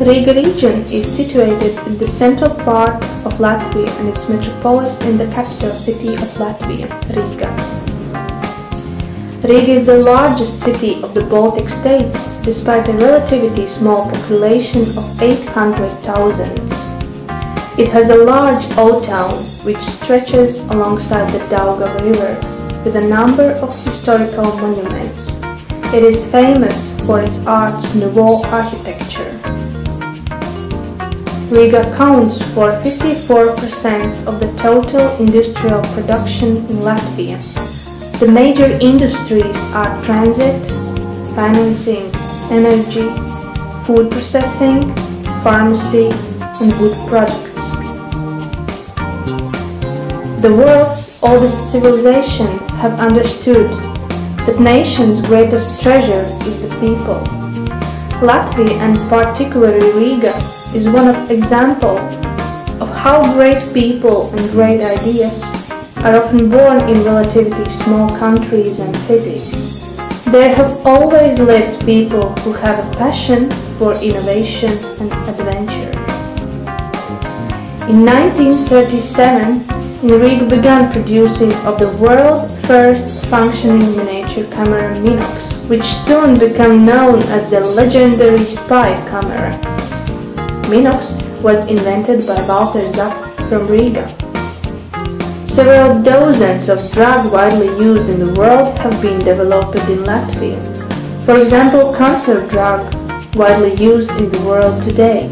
Riga region is situated in the central part of Latvia and its metropolis in the capital city of Latvia, Riga. Riga is the largest city of the Baltic states, despite a relatively small population of 800,000. It has a large old town which stretches alongside the Daugava River with a number of historical monuments. It is famous for its Art Nouveau architecture. Riga counts for 54% of the total industrial production in Latvia. The major industries are transit, financing, energy, food processing, pharmacy, and wood products. The world's oldest civilization have understood that nation's greatest treasure is the people. Latvia, and particularly Riga, is one example of how great people and great ideas are often born in relatively small countries and cities. There have always lived people who have a passion for innovation and adventure. In 1937, Riga began producing of the world's first functioning miniature camera Minox, which soon became known as the legendary spy camera. Minox was invented by Walter Zack from Riga. Several dozens of drugs widely used in the world have been developed in Latvia. For example, cancer drug widely used in the world today.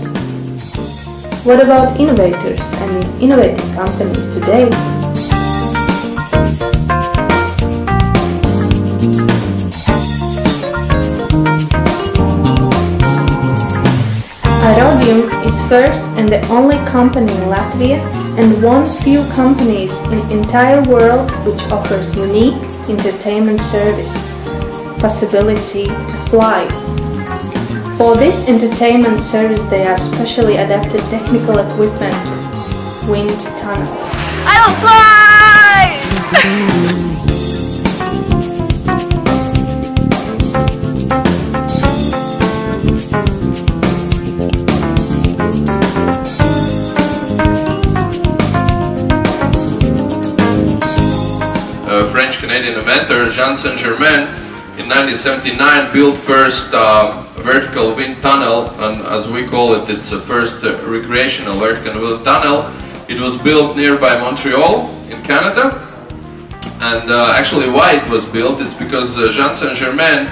What about innovators and innovative companies today? Aerodium is first and the only company in Latvia and one few companies in the entire world which offers unique entertainment service, possibility to fly. For this entertainment service they are specially adapted technical equipment, wind tunnels. I will fly! French-Canadian inventor Jean Saint-Germain in 1979 built first vertical wind tunnel, and as we call it, it's the first recreational vertical wind tunnel. It was built nearby Montreal in Canada, and actually why it was built is because Jean Saint-Germain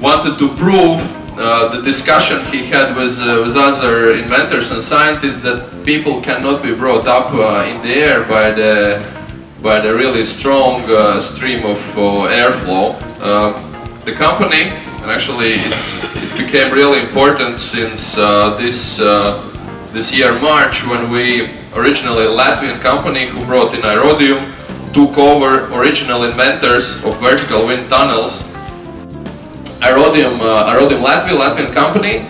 wanted to prove the discussion he had with other inventors and scientists that people cannot be brought up in the air by the really strong stream of airflow. The company, and actually it became really important since this year March, when we originally Latvian company who brought in aerodium took over original inventors of vertical wind tunnels. Aerodium Latvian company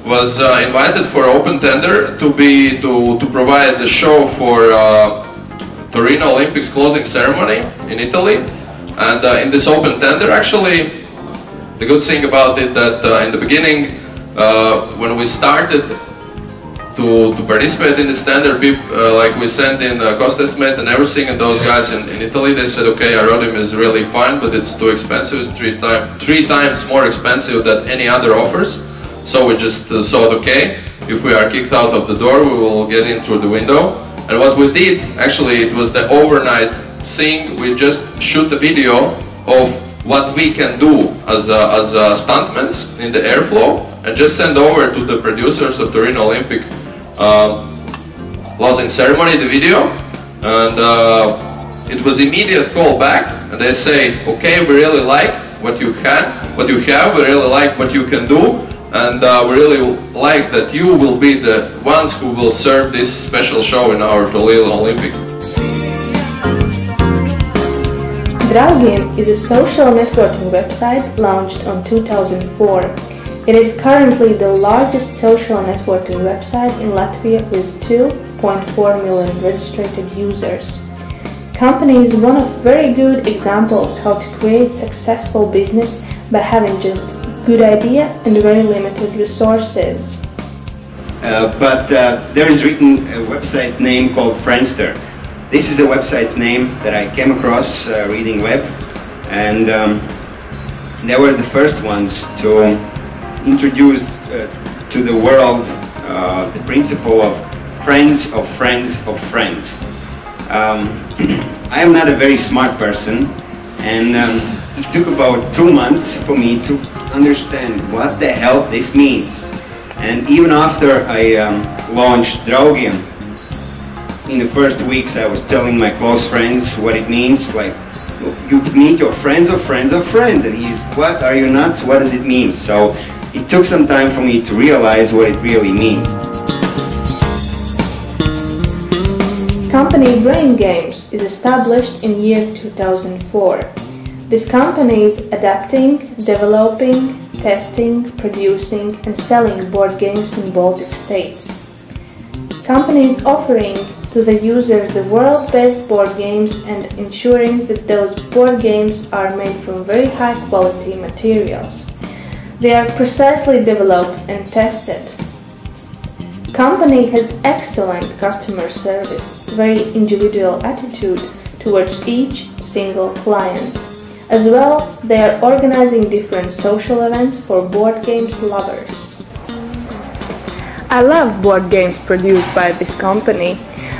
was invited for open tender to provide the show for Torino Olympics closing ceremony in Italy, and in this open tender, actually, the good thing about it that in the beginning, when we started to participate in this tender, like we sent in a cost estimate and everything, and those guys in Italy, they said, okay, aerodium is really fine, but it's too expensive. It's three times more expensive than any other offers. So we just thought, okay, if we are kicked out of the door, we will get in through the window. And what we did, actually, it was the overnight thing. We just shoot the video of what we can do as stuntmen in the airflow, and just send over to the producers of Torino Olympic closing ceremony the video, and it was immediate call back, and they say, okay, we really like what you have, we really like what you can do, and we really like that you will be the ones who will serve this special show in our Torino Olympics. Draugiem is a social networking website launched in 2004. It is currently the largest social networking website in Latvia with 2.4 million registered users. Company is one of very good examples how to create successful business by having just good idea and very limited resources. but there is written a website name called Friendster. This is a website's name that I came across reading web, and they were the first ones to introduce to the world the principle of friends of friends of friends. I am not a very smart person, and it took about 2 months for me to understand what the hell this means. And even after I launched Draugiem, in the first weeks I was telling my close friends what it means, like, you meet your friends of friends of friends, and he's, what, are you nuts, what does it mean? So it took some time for me to realize what it really means. Company Brain Games is established in year 2004. This company is adapting, developing, testing, producing and selling board games in Baltic states. Company is offering to the users the world's best board games and ensuring that those board games are made from very high quality materials. They are precisely developed and tested. Company has excellent customer service, very individual attitude towards each single client. As well, they are organizing different social events for board games lovers. I love board games produced by this company.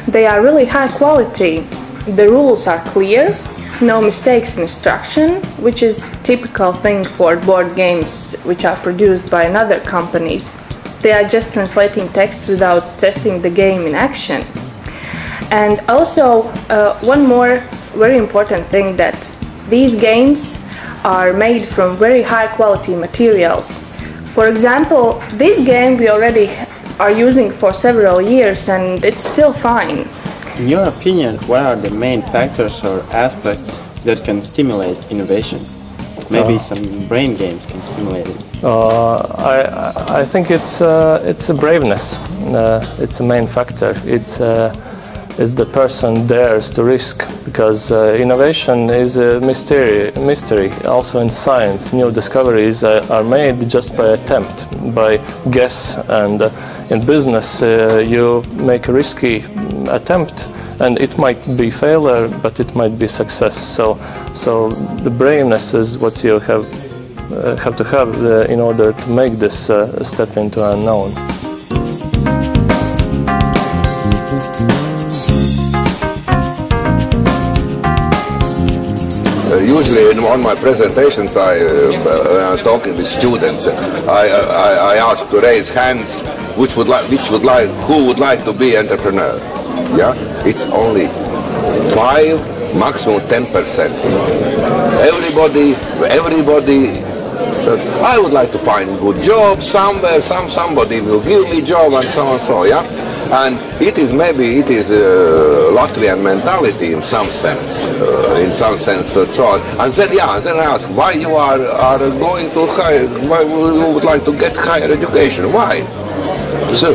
They are really high quality. The rules are clear, no mistakes in instruction, which is typical thing for board games which are produced by other companies. They are just translating text without testing the game in action. And also, one more very important thing, that these games are made from very high quality materials. For example, this game we already are using for several years and it's still fine. In your opinion, what are the main factors or aspects that can stimulate innovation? Maybe some brain games can stimulate it. I think it's a braveness. It's a main factor. It's the person dares to risk, because innovation is a mystery. Also in science, new discoveries are made just by attempt, by guess, and in business you make a risky attempt and it might be failure, but it might be success. So the braveness is what you have to have in order to make this step into unknown. Usually on my presentations, when I'm talking with students, I ask to raise hands who would like to be entrepreneur. Yeah, it's only 5, maximum 10%. Everybody. I would like to find good job somewhere. Somebody will give me job and so on. So yeah. And it is Latvian mentality in some sense, so on. And then I ask, why you are going to higher, why you would like to get higher education, why? So,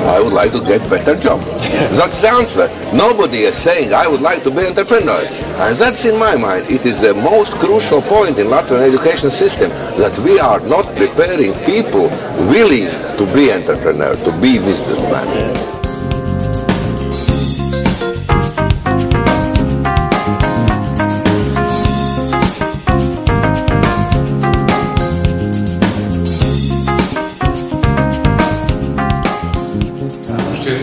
I would like to get better job. That's the answer. Nobody is saying, I would like to be entrepreneur. And that's in my mind, it is the most crucial point in Latvian education system, that we are not preparing people willing to be entrepreneur, to be businessman.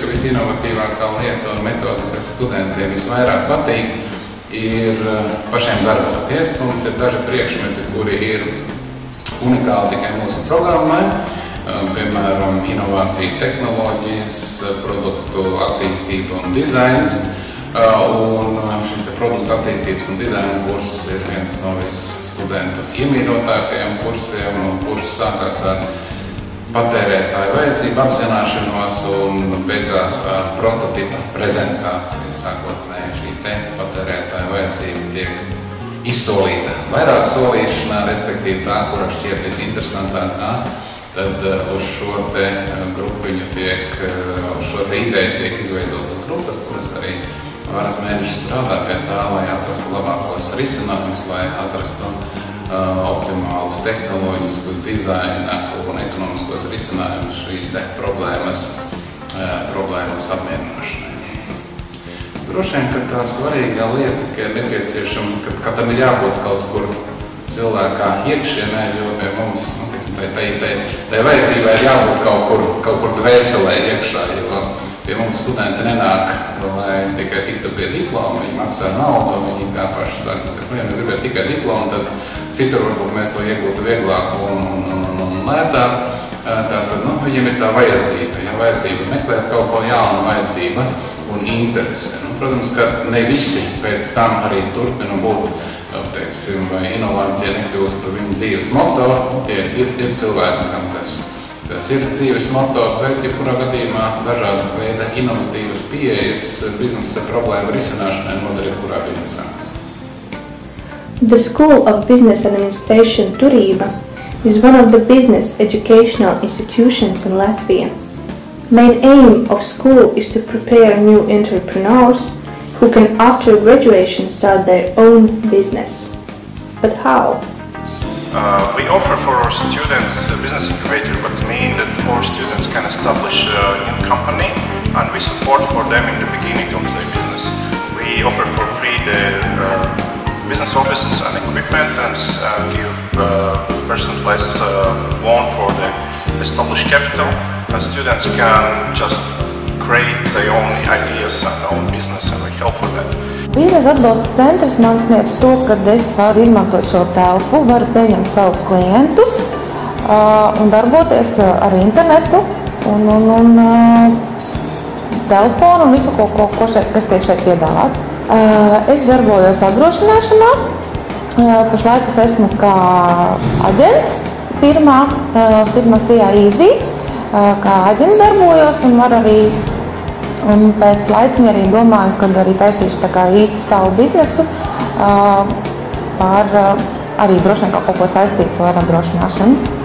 Visinovatīvākā lieta un metode, kas studentiem visvairāk patīk, ir pašiem darboties. Mums ir daži priekšmeti, kuri ir unikāli tikai mūsu programmai, piemēram, inovācija tehnoloģijas, produktu attīstība un dizains. Un šis produktu attīstības un dizaina kurs ir viens no studentu iemīļotākajiem kursiem, un kurs sākās ar patērētāju vajadzību apzināšanos un beidzās ar prototipa prezentāciju. Sākotnēji šī te patērētāju vajadzība tiek izsolīta vairāk solīšanā, respektīvi tā, kura šķiet visinteresantākā, tad uz šo te grupiņu uz šo te ideju tiek izveidotas grupas, kuras arī varas mēnešus strādā pie tā, lai atrastu labākos risinājumus, lai atrastu optimālus tehnoloģiskus, dizaina un ekonomiskos risinājumus šīs problēmas problēmas apmierināšanai. Droši vien, ka tā svarīgā lieta, ka ir nepieciešama, ka tam ir jābūt kaut kur cilvēkā iekšienē, jo pie mums, tai vajadzībai ir jābūt kaut kur dvēselē iekšā, jo pie mums studenti nenāk, lai tikai tiktu pie diploma, viņi maksā naudu, viņi kā paši saka, ja mēs gribētu tikai diplomu, tad citur varbūt mēs to iegūtu vieglāk un lētāk. Tātad, viņiem ir tā vajadzība, vajadzība meklēt kaut ko jaunu, vajadzība un interese. Protams, ka ne visi pēc tam arī turpina būt, teiksim, inovācija nekļūst par viņu dzīves moto. Tie ir cilvēki, kam tas ir dzīves moto, bet jebkurā gadījumā dažāda veida inovatīvas pieejas biznesa problēmu risināšanai noder jebkurā biznesā. The School of Business Administration Riga is one of the business educational institutions in Latvia. Main aim of school is to prepare new entrepreneurs who can after graduation start their own business. But how? We offer for our students a business incubator, but means that our students can establish a new company and we support for them in the beginning of their business. We offer for free the business offices and equipment and give percentless loan for the established capital. And students can just create their own ideas and own business and we help for them. Biznesa atbalsta centrs man sniedz to, ka es varu izmantot šo telpu, varu pieņemt savu klientus un darboties ar internetu un telefonu un visu, kas tiek šeit piedāvāts. Es darbojos apdrošināšanā, pašlaik es esmu kā aģents firmā CIA Easy, kā aģents darbojos un var arī un pēc laiciņa arī domāju, kad arī taisīšu tā kā īsti savu biznesu par arī droši vien kaut ko saistītu ar apdrošināšanu.